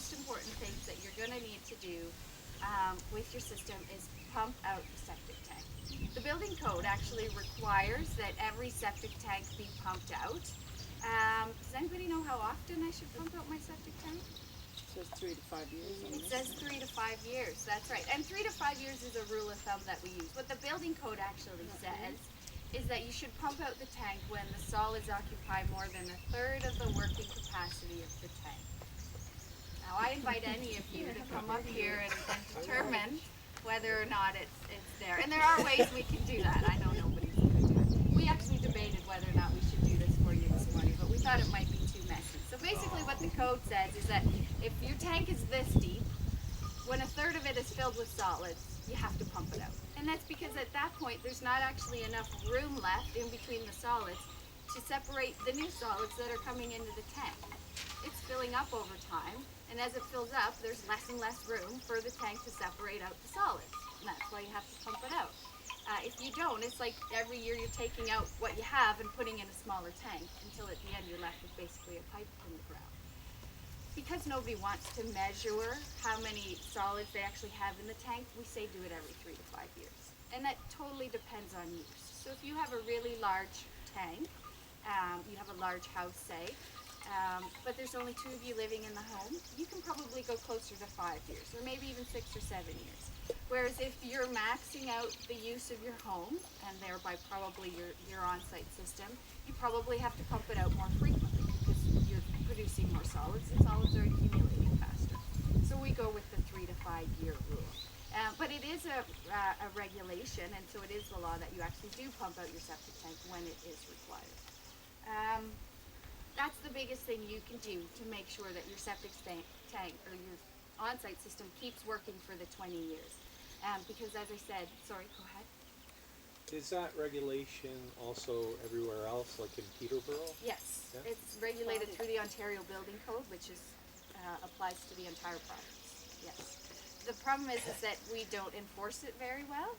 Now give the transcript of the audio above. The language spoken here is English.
most important things that you're going to need to do with your system is pump out the septic tank. The building code actually requires that every septic tank be pumped out. Does anybody know how often I should pump out my septic tank? It says 3 to 5 years. It says 3 to 5 years, that's right. And 3 to 5 years is a rule of thumb that we use. What the building code actually says is that you should pump out the tank when the solids occupy more than a third of the working capacity of the tank. Now I invite any of you to come up here and determine whether or not it's there. And there are ways we can do that. I know nobody's going to do it. We actually debated whether or not we should do this for you this morning, but we thought it might be too messy. So basically what the code says is that if your tank is this deep, when a third of it is filled with solids, you have to pump it out. And that's because at that point there's not actually enough room left in between the solids to separate the new solids that are coming into the tank. It's filling up over time, and as it fills up, there's less and less room for the tank to separate out the solids. And that's why you have to pump it out. If you don't, it's like every year you're taking out what you have and putting in a smaller tank until at the end you're left with basically a pipe in the ground. Because nobody wants to measure how many solids they actually have in the tank, we say do it every 3 to 5 years. And that totally depends on use. So if you have a really large tank, you have a large house, say, but there's only 2 of you living in the home, you can probably go closer to 5 years, or maybe even 6 or 7 years. Whereas if you're maxing out the use of your home, and thereby probably your on-site system, you probably have to pump it out more frequently because you're producing more solids, and solids are accumulating faster. So we go with the 3 to 5 year rule. But it is a regulation, and so it is the law that you actually do pump out your septic tank when it is required. That's the biggest thing you can do to make sure that your septic tank or your on-site system keeps working for the 20 years. Because as I said, sorry, go ahead. Is that regulation also everywhere else, like in Peterborough? Yes, Yeah. it's regulated through the Ontario Building Code, which is applies to the entire province. Yes. The problem is that we don't enforce it very well.